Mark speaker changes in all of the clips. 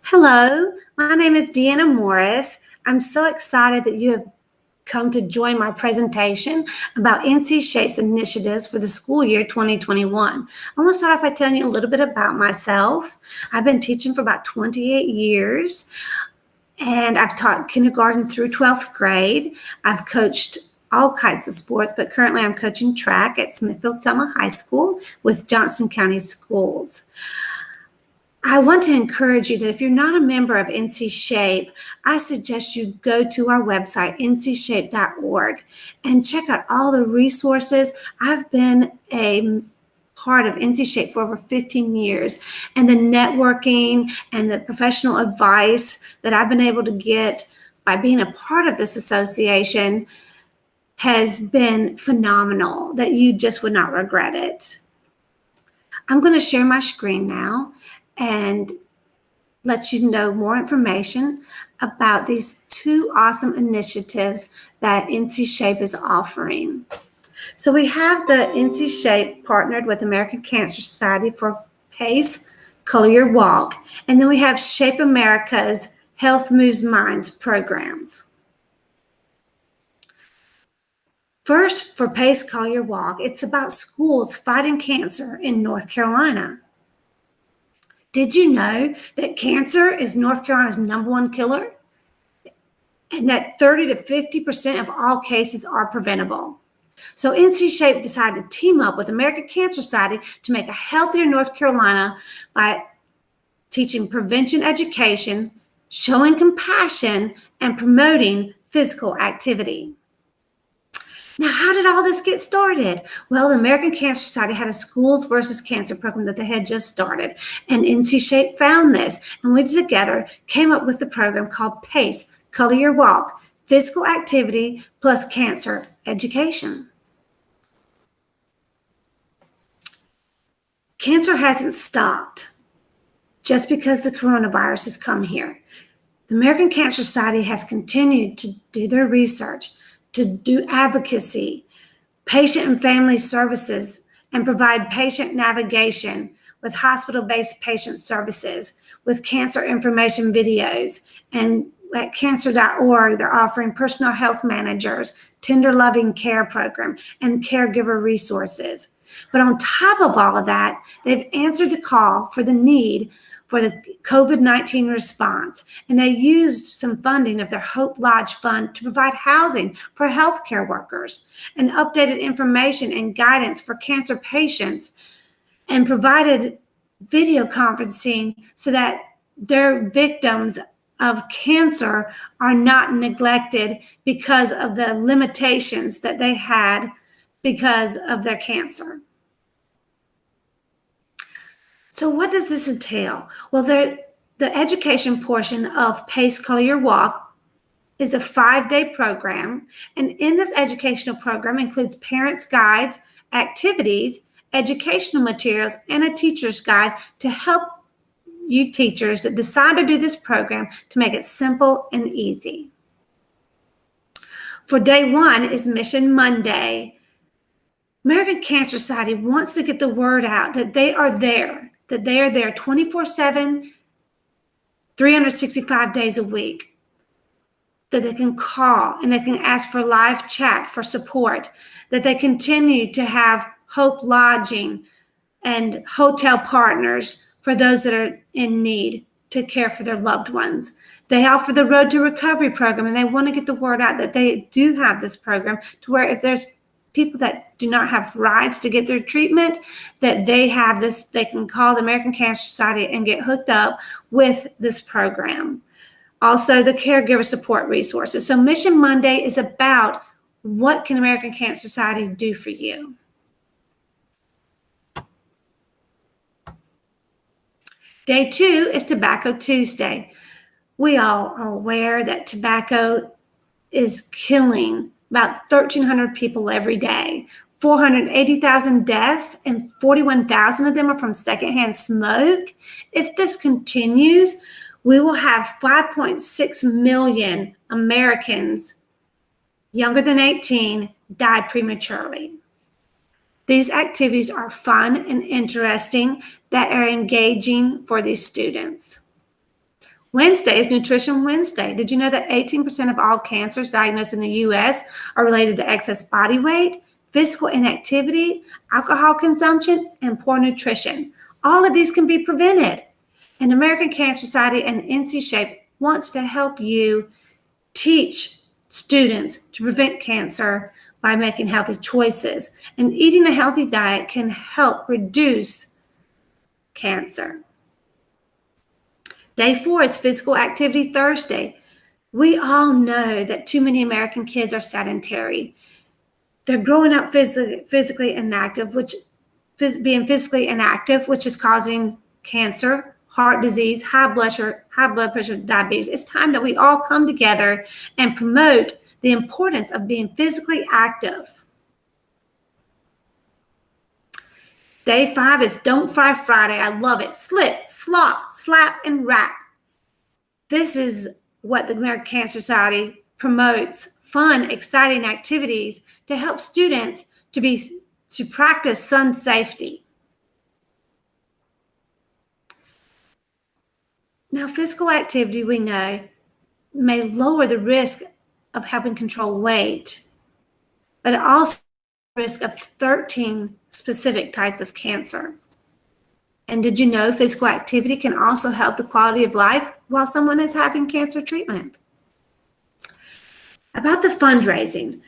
Speaker 1: Hello, my name is Deanna Morris. I'm so excited that you have come to join my presentation about NC Shape's initiatives for the school year 2021. I want to start off by telling you a little bit about myself. I've been teaching for about 28 years, and I've taught kindergarten through 12th grade. I've coached all kinds of sports, but currently I'm coaching track at Smithfield-Selma High School with Johnson County Schools. I want to encourage you that if you're not a member of NC Shape, I suggest you go to our website, ncshape.org, and check out all the resources. I've been a part of NC Shape for over 15 years, and the networking and the professional advice that I've been able to get by being a part of this association has been phenomenal, that you just would not regret it. I'm going to share my screen now and let you know more information about these two awesome initiatives that NC Shape is offering. So we have the NC Shape partnered with American Cancer Society for PACE, Color Your Walk, and then we have Shape America's Health Moves Minds programs. First, for PACE, Color Your Walk, it's about schools fighting cancer in North Carolina. Did you know that cancer is North Carolina's #1 killer? And that 30 to 50% of all cases are preventable. So NC Shape decided to team up with American Cancer Society to make a healthier North Carolina by teaching prevention education, showing compassion, and promoting physical activity. Now, how did all this get started? Well, the American Cancer Society had a schools versus cancer program that they had just started, and NC Shape found this, and we together came up with the program called PACE, Color Your Walk, Physical Activity plus Cancer Education. Cancer hasn't stopped just because the coronavirus has come here. The American Cancer Society has continued to do their research, to do advocacy, patient and family services, and provide patient navigation with hospital-based patient services, with cancer information videos. And at cancer.org, they're offering personal health managers, tender loving care program, and caregiver resources. But on top of all of that, they've answered the call for the need for the COVID-19 response, and they used some funding of their Hope Lodge Fund to provide housing for healthcare workers and updated information and guidance for cancer patients, and provided video conferencing so that their victims of cancer are not neglected because of the limitations that they had because of their cancer. So what does this entail? Well, the education portion of PACE Color Your Walk is a 5-day program. And in this educational program includes parents' guides, activities, educational materials, and a teacher's guide to help you teachers that decide to do this program to make it simple and easy. For day 1 is Mission Monday. American Cancer Society wants to get the word out that they are there, that they are there 24/7, 365 days a week, that they can call and they can ask for live chat for support, that they continue to have Hope Lodging and hotel partners for those that are in need to care for their loved ones. They offer the Road to Recovery program, and they want to get the word out that they do have this program to where if there's people that do not have rides to get their treatment, that they have this, they can call the American Cancer Society and get hooked up with this program. Also, the caregiver support resources. So Mission Monday is about what can American Cancer Society do for you? Day 2 is Tobacco Tuesday. We all are aware that tobacco is killing about 1,300 people every day, 480,000 deaths, and 41,000 of them are from secondhand smoke. If this continues, we will have 5.6 million Americans younger than 18 die prematurely. These activities are fun and interesting that are engaging for these students. Wednesday is Nutrition Wednesday. Did you know that 18% of all cancers diagnosed in the U.S. are related to excess body weight, physical inactivity, alcohol consumption, and poor nutrition? All of these can be prevented. And American Cancer Society and NC Shape wants to help you teach students to prevent cancer by making healthy choices. And eating a healthy diet can help reduce cancer. Day 4 is Physical Activity Thursday. We all know that too many American kids are sedentary. They're growing up physically inactive, which is causing cancer, heart disease, high blood pressure, diabetes. It's time that we all come together and promote the importance of being physically active. Day 5 is Don't Fry Friday. I love it. Slip, slop, slap, and wrap. This is what the American Cancer Society promotes: fun, exciting activities to help students to practice sun safety. Now, physical activity, we know, may lower the risk of helping control weight, but it also risk of 13 specific types of cancer. And did you know physical activity can also help the quality of life while someone is having cancer treatment? About the fundraising.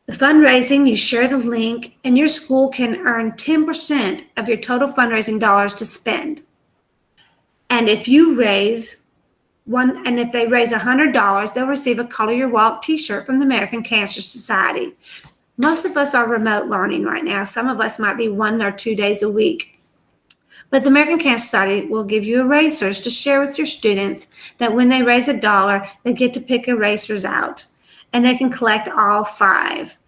Speaker 1: The fundraising, you share the link, and your school can earn 10% of your total fundraising dollars to spend. And if they raise $100, they'll receive a Color Your Walk t-shirt from the American Cancer Society. Most of us are remote learning right now. Some of us might be 1 or 2 days a week. But the American Cancer Society will give you erasers to share with your students that when they raise $1, they get to pick erasers out. And they can collect all 5.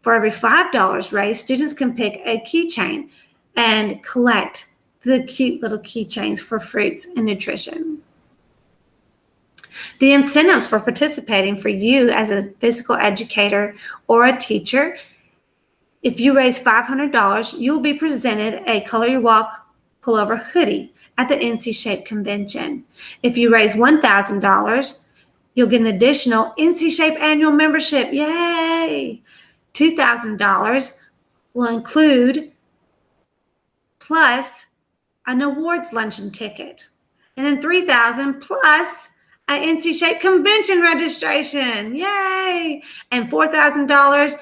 Speaker 1: For every $5 raised, students can pick a keychain and collect the cute little keychains for fruits and nutrition. The incentives for participating for you as a physical educator or a teacher: if you raise $500, you'll be presented a Color Your Walk pullover hoodie at the NC Shape convention. If you raise $1,000, you'll get an additional NC Shape annual membership. Yay! $2,000 will include plus an awards luncheon ticket. And then $3,000 plus an NC Shape convention registration. Yay! And $4,000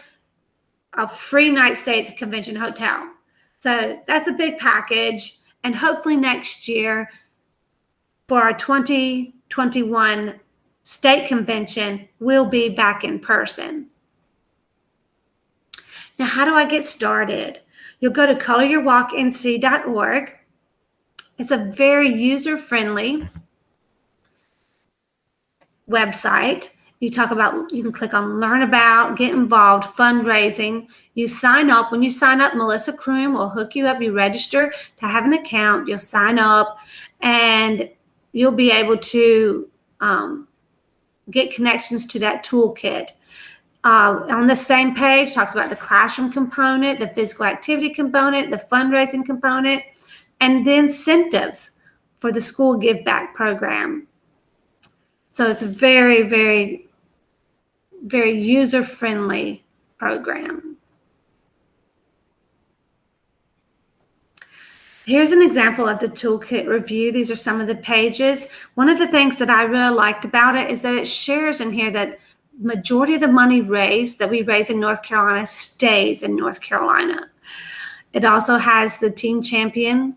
Speaker 1: a free night stay at the convention hotel. So that's a big package. And hopefully next year for our 2021 state convention, we'll be back in person. Now, how do I get started? You'll go to coloryourwalknc.org. It's a very user-friendly website. You can click on Learn About, Get Involved, Fundraising. You sign up. When you sign up, Melissa Kroom will hook you up. You register to have an account. You'll sign up, and you'll be able to get connections to that toolkit. On the same page, talks about the classroom component, the physical activity component, the fundraising component, and the incentives for the school give back program. So it's a very, very, very user-friendly program. Here's an example of the toolkit review. These are some of the pages. One of the things that I really liked about it is that it shares in here that majority of the money raised that we raise in North Carolina stays in North Carolina. It also has the Team Champion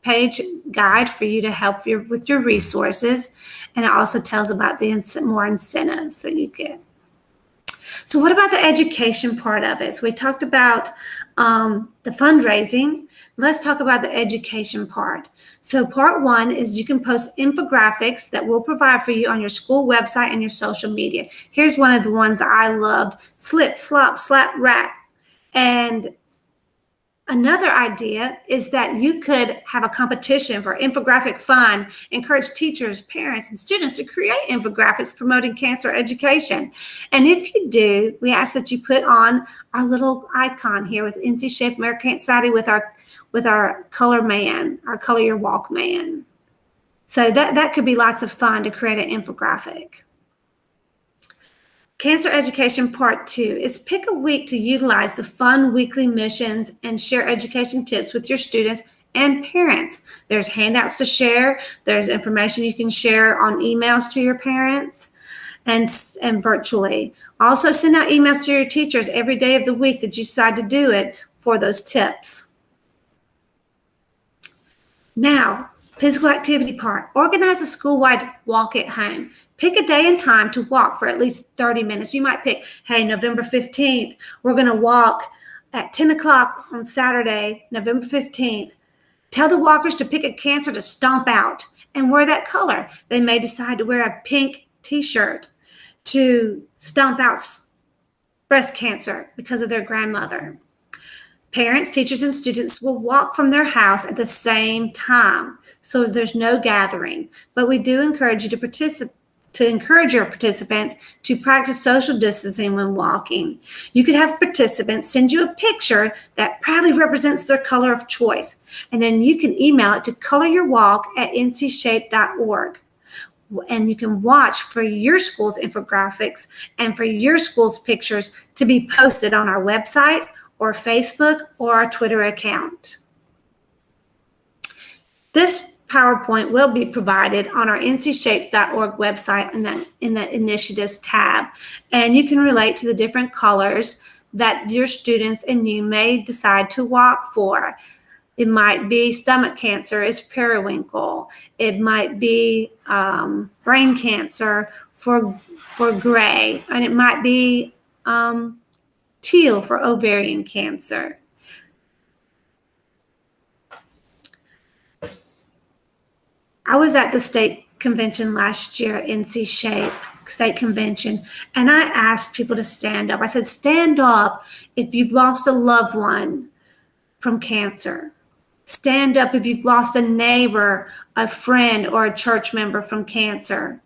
Speaker 1: page guide for you to help with your resources, and it also tells about the more incentives that you get. So what about the education part of it? So we talked about the fundraising. Let's talk about the education part. So part 1 is you can post infographics that we'll provide for you on your school website and your social media. Here's one of the ones I loved: slip, slop, slap, wrap. And another idea is that you could have a competition for infographic fun, encourage teachers, parents, and students to create infographics promoting cancer education. And if you do, we ask that you put on our little icon here with NC Shape American Cancer Society with our color man, our Color Your Walk man. So that could be lots of fun to create an infographic. Cancer Education Part 2 is pick a week to utilize the fun weekly missions and share education tips with your students and parents. There's handouts to share. There's information you can share on emails to your parents and virtually. Also send out emails to your teachers every day of the week that you decide to do it for those tips. Now, physical activity part. Organize a school-wide walk at home. Pick a day and time to walk for at least 30 minutes. You might pick, hey, November 15th, we're going to walk at 10 o'clock on Saturday, November 15th. Tell the walkers to pick a cancer to stomp out and wear that color. They may decide to wear a pink t-shirt to stomp out breast cancer because of their grandmother. Parents, teachers, and students will walk from their house at the same time, so there's no gathering. But we do encourage you to encourage your participants to practice social distancing when walking. You could have participants send you a picture that proudly represents their color of choice, and then you can email it to coloryourwalk@ncshape.org. And you can watch for your school's infographics and for your school's pictures to be posted on our website or Facebook or our Twitter account. This PowerPoint will be provided on our ncshape.org website in the initiatives tab. And you can relate to the different colors that your students and you may decide to walk for. It might be stomach cancer is periwinkle. It might be brain cancer for gray. And it might be teal for ovarian cancer. I was at the state convention last year, NC Shape State Convention, and I asked people to stand up. I said, stand up if you've lost a loved one from cancer. Stand up if you've lost a neighbor, a friend, or a church member from cancer.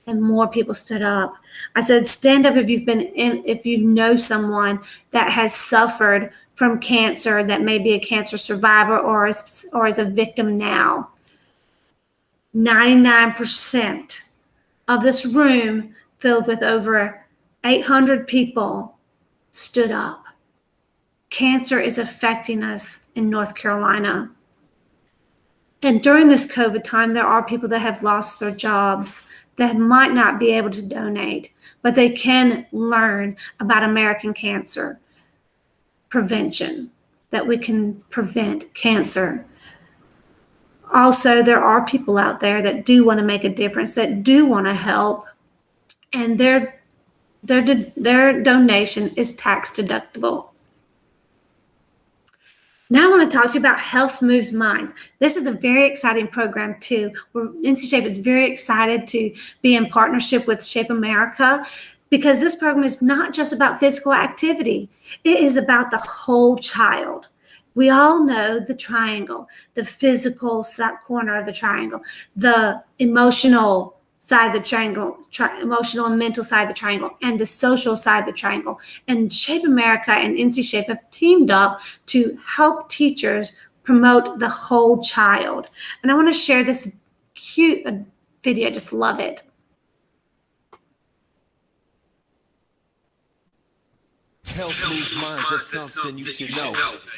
Speaker 1: And more people stood up. I said, stand up if if you know someone that has suffered from cancer, that may be a cancer survivor or is a victim now. 99% of this room, filled with over 800 people, stood up. Cancer is affecting us in North Carolina. And during this COVID time, there are people that have lost their jobs that might not be able to donate, but they can learn about American cancer prevention, that we can prevent cancer. Also, there are people out there that do want to make a difference, that do want to help, and their donation is tax deductible. Now I want to talk to you about Health Moves Minds. This is a very exciting program too. NC Shape is very excited to be in partnership with Shape America, because this program is not just about physical activity. It is about the whole child. We all know the triangle, the physical corner of the triangle, the emotional side of the triangle, emotional and mental side of the triangle, and the social side of the triangle. And Shape America and NC Shape have teamed up to help teachers promote the whole child. And I want to share this cute video. I just love it.
Speaker 2: Health Moves Minds, that's something you should know.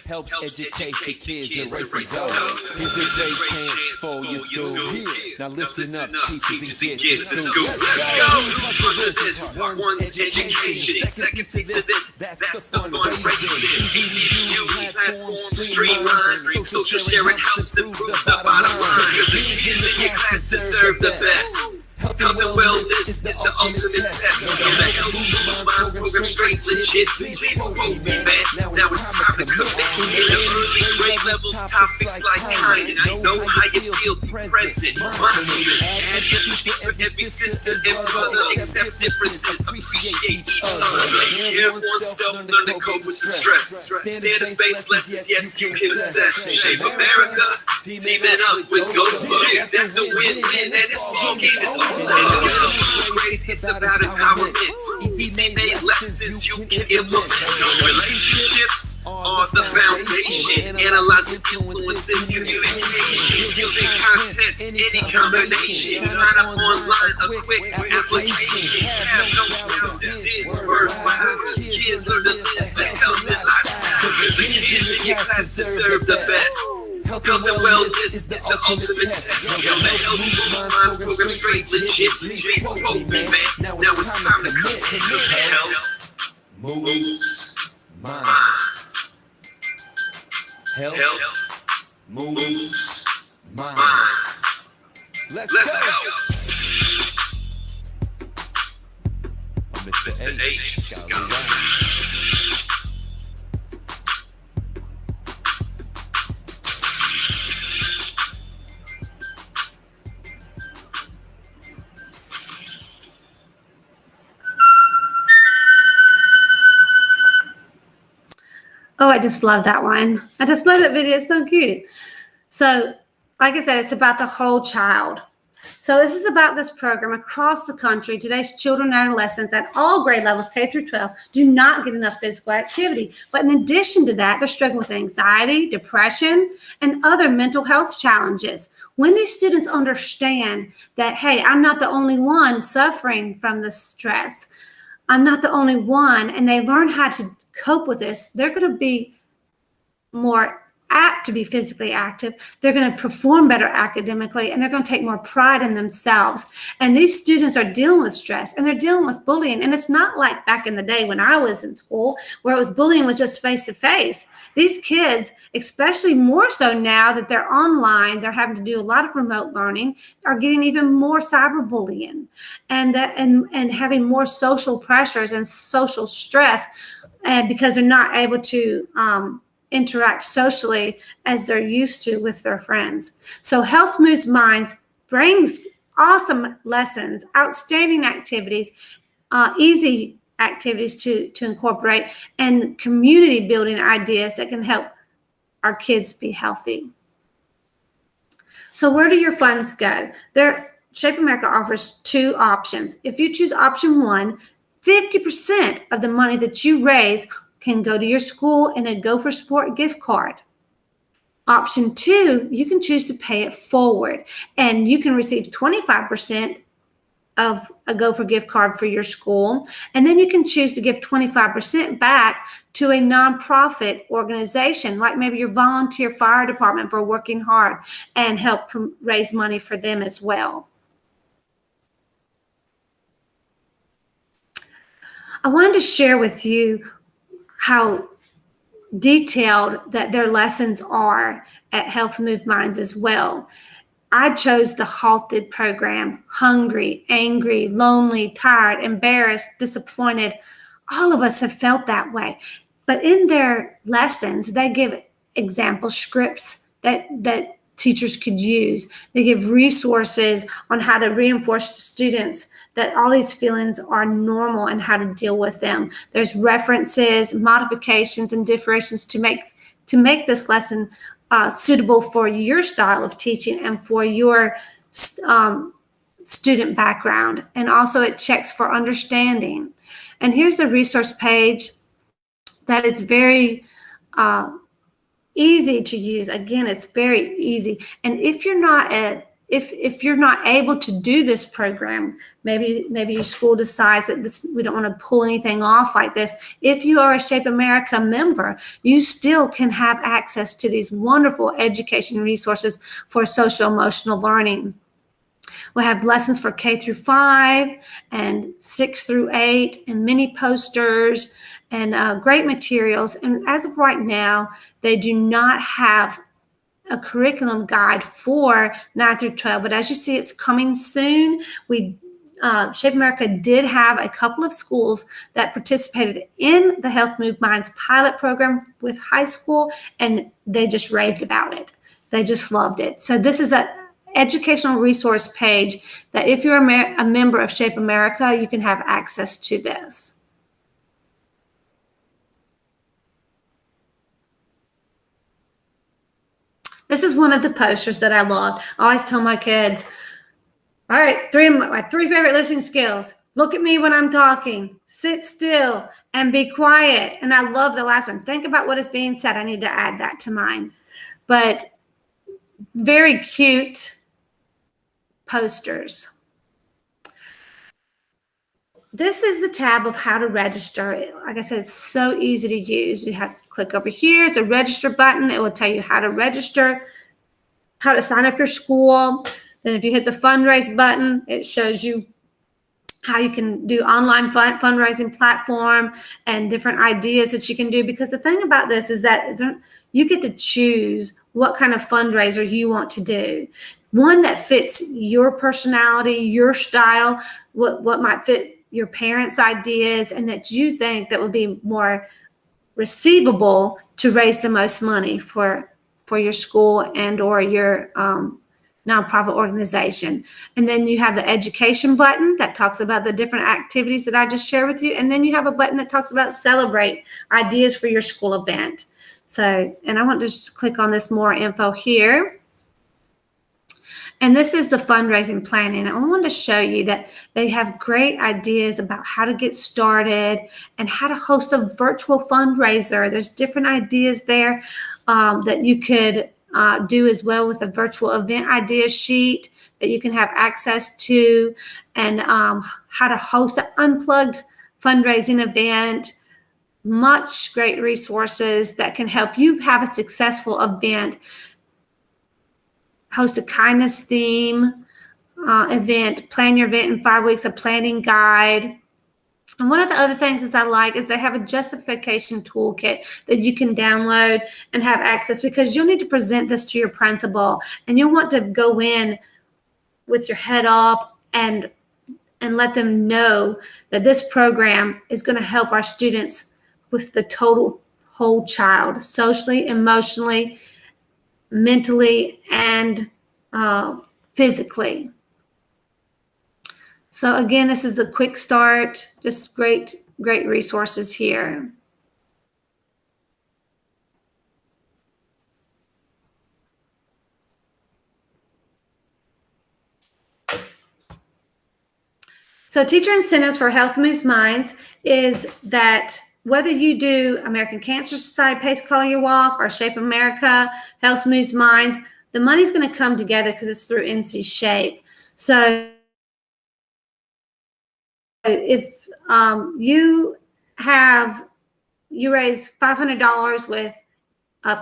Speaker 2: Helps educate the kids and raise the goal. Here's a great chance for your school. Now listen up, teachers, and get to school. Let's go! First of this, one's education. Second piece of this, that's the fundraising. Easy to use platforms, streamline. Social sharing helps improve the bottom line. Cause the kids in your class deserve the best. Health and wellness is the ultimate test. And the Health Moves Minds program straight legit. Please quote me, man. Now it's time to commit. In the early grade levels, topics like kindness. I know how you feel, be present. Mindfulness, advocate for every sister and brother. Accept differences, appreciate each other. Care for oneself, learn to cope with the stress. Standards-based lessons, yes, you can assess. Shape America, teaming up with Go For It. That's a win-win, and this ball game is over. It's about empowerment. Easy made lessons you can implement. Relationships are the foundation. Analyzing influences, communication, skills and content, any combination. Sign up online, a quick application. Have no doubt this is worthwhile. Kids learn to live a healthy lifestyle. Because the kids in your class deserve the best. Health and wellness is the ultimate test. Yo, the Healthy Moves Minds program straight legit. Please quote me, man. Now it's time to commit. Health moves minds. Health moves minds. Let's go. Mr. H,
Speaker 1: Oh, I just love that one. I just love that video. It's so cute. So, like I said, it's about the whole child. So this is about this program across the country. Today's children and adolescents at all grade levels, K through 12, do not get enough physical activity. But in addition to that, they're struggling with anxiety, depression, and other mental health challenges. When these students understand that, hey, I'm not the only one suffering from this stress, I'm not the only one, and they learn how to cope with this, they're going to be more apt to be physically active. They're going to perform better academically, and they're going to take more pride in themselves. And these students are dealing with stress, and they're dealing with bullying. And it's not like back in the day when I was in school where it was bullying was just face to face. These kids, especially more so now that they're online, they're having to do a lot of remote learning, are getting even more cyberbullying and having more social pressures and social stress because they're not able to interact socially as they're used to with their friends. So Health Moves Minds brings awesome lessons, outstanding activities, easy activities to incorporate, and community building ideas that can help our kids be healthy. So where do your funds go? Shape America offers two options. If you choose option one, 50% of the money that you raise can go to your school in a Go for Sport gift card. Option two, you can choose to pay it forward, and you can receive 25% of a Go for gift card for your school, and then you can choose to give 25% back to a nonprofit organization, like maybe your volunteer fire department for working hard, and help raise money for them as well. I wanted to share with you how detailed that their lessons are at Health Move Minds as well. I chose the halted program. Hungry, angry, lonely, tired, embarrassed, disappointed. All of us have felt that way. But in their lessons, they give example scripts that teachers could use. They give resources on how to reinforce to students that all these feelings are normal and how to deal with them. There's references, modifications, and differentiations to make this lesson suitable for your style of teaching and for your student background. And also it checks for understanding. And here's the resource page that is very easy to use. Again, it's very easy. And if you're not if you're not able to do this program, maybe your school decides that we don't want to pull anything off like this. If you are a Shape America member, you still can have access to these wonderful education resources for social emotional learning. We'll have lessons for K through 5 and 6 through 8 and mini posters and great materials. And as of right now, they do not have a curriculum guide for 9 through 12, but as you see, it's coming soon. Shape America did have a couple of schools that participated in the Health Move Minds pilot program with high school, and they just raved about it. They just loved it. So this is an educational resource page that if you're a member of Shape America, you can have access to this. This is one of the posters that I loved. I always tell my kids, all right, my three favorite listening skills. Look at me when I'm talking. Sit still and be quiet. And I love the last one. Think about what is being said. I need to add that to mine. But very cute posters. This is the tab of how to register. Like I said, it's so easy to use. You have to click over here. It's a register button. It will tell you how to register, how to sign up your school. Then if you hit the fundraise button, it shows you how you can do online fundraising platform and different ideas that you can do. Because the thing about this is that you get to choose what kind of fundraiser you want to do. One that fits your personality, your style, what might fit your parents' ideas, and that you think that would be more receivable to raise the most money for your school and or your nonprofit organization. And then you have the education button that talks about the different activities that I just shared with you. And then you have a button that talks about celebrate ideas for your school event. So, and I want to just click on this more info here. And this is the fundraising planning. I want to show you that they have great ideas about how to get started and how to host a virtual fundraiser. There's different ideas there that you could do as well with a virtual event idea sheet that you can have access to, and how to host an unplugged fundraising event. Much great resources that can help you have a successful event. Host a kindness theme event, plan your event in 5 weeks, a planning guide. And one of the other things is I like is they have a justification toolkit that you can download and have access, because you'll need to present this to your principal and you'll want to go in with your head up and let them know that this program is going to help our students with the total whole child, socially, emotionally, mentally, and physically. So again, this is a quick start, just great resources here. So teacher incentives for Health Moves Minds is that whether you do American Cancer Society, Pace Color Your Walk, or Shape America, Health Moves Minds, the money's going to come together because it's through NC Shape. So if you raise $500 with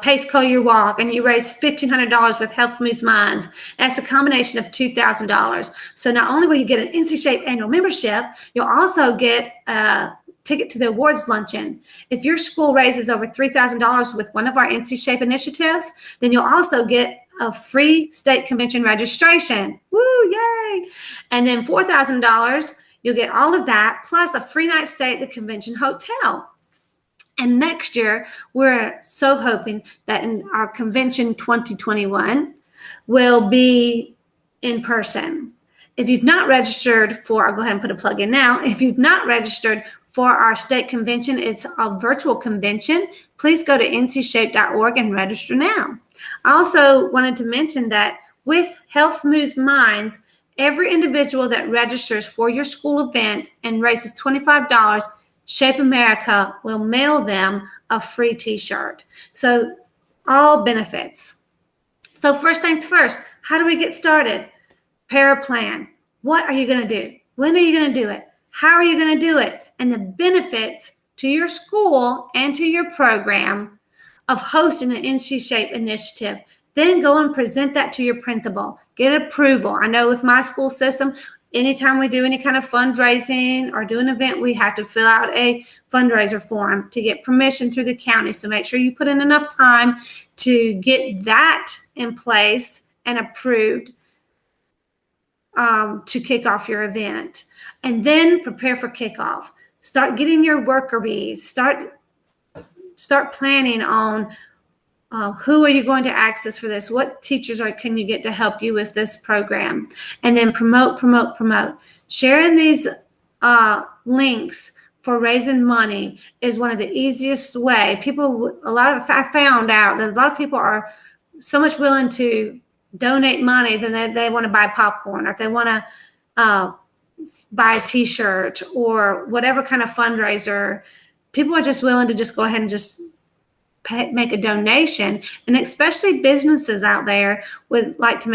Speaker 1: Pace Color Your Walk, and you raise $1,500 with Health Moves Minds, that's a combination of $2,000. So not only will you get an NC Shape annual membership, you'll also get a ticket to the awards luncheon. If your school raises over $3,000 with one of our NC Shape initiatives, then you'll also get a free state convention registration. Woo, yay! And then $4,000, you'll get all of that, plus a free night stay at the convention hotel. And next year, we're so hoping that in our convention 2021 will be in person. If you've not registered for, I'll go ahead and put a plug in now. If you've not registered for our state convention, it's a virtual convention. Please go to ncshape.org and register now. I also wanted to mention that with Health Moves Minds, every individual that registers for your school event and raises $25, Shape America will mail them a free t-shirt. So all benefits. So first things first, how do we get started? Prepare a plan. What are you going to do? When are you going to do it? How are you going to do it? And the benefits to your school and to your program of hosting an NC Shape initiative. Then go and present that to your principal. Get approval. I know with my school system, anytime we do any kind of fundraising or do an event, we have to fill out a fundraiser form to get permission through the county. So make sure you put in enough time to get that in place and approved to kick off your event. And then prepare for kickoff. Start getting your worker bees. Start planning on who are you going to access for this? What teachers can you get to help you with this program? And then promote. Sharing these links for raising money is one of the easiest way. I found out that a lot of people are so much willing to donate money than they want to buy popcorn, or if they want to buy a t-shirt or whatever kind of fundraiser. People are just willing to just go ahead and just make a donation, and especially businesses out there would like to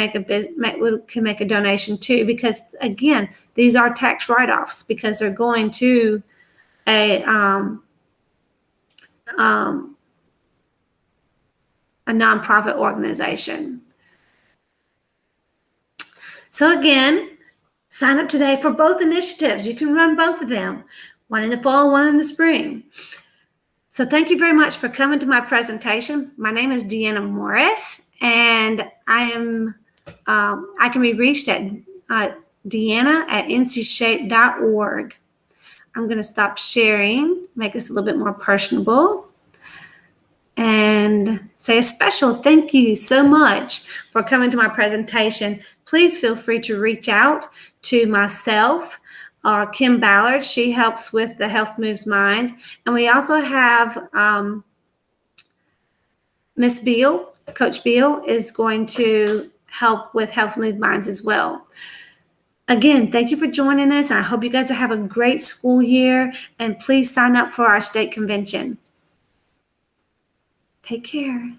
Speaker 1: can make a donation too, because again, these are tax write-offs because they're going to a nonprofit organization. So again, sign up today for both initiatives. You can run both of them, one in the fall, one in the spring. So thank you very much for coming to my presentation. My name is Deanna Morris, and I can be reached at Deanna@ncshape.org. I'm going to stop sharing, make this a little bit more personable, and say a special thank you so much for coming to my presentation. Please feel free to reach out to myself or Kim Ballard. She helps with the Health Moves Minds. And we also have Miss Beal. Coach Beal is going to help with Health Moves Minds as well. Again, thank you for joining us, and I hope you guys will have a great school year, and please sign up for our state convention. Take care.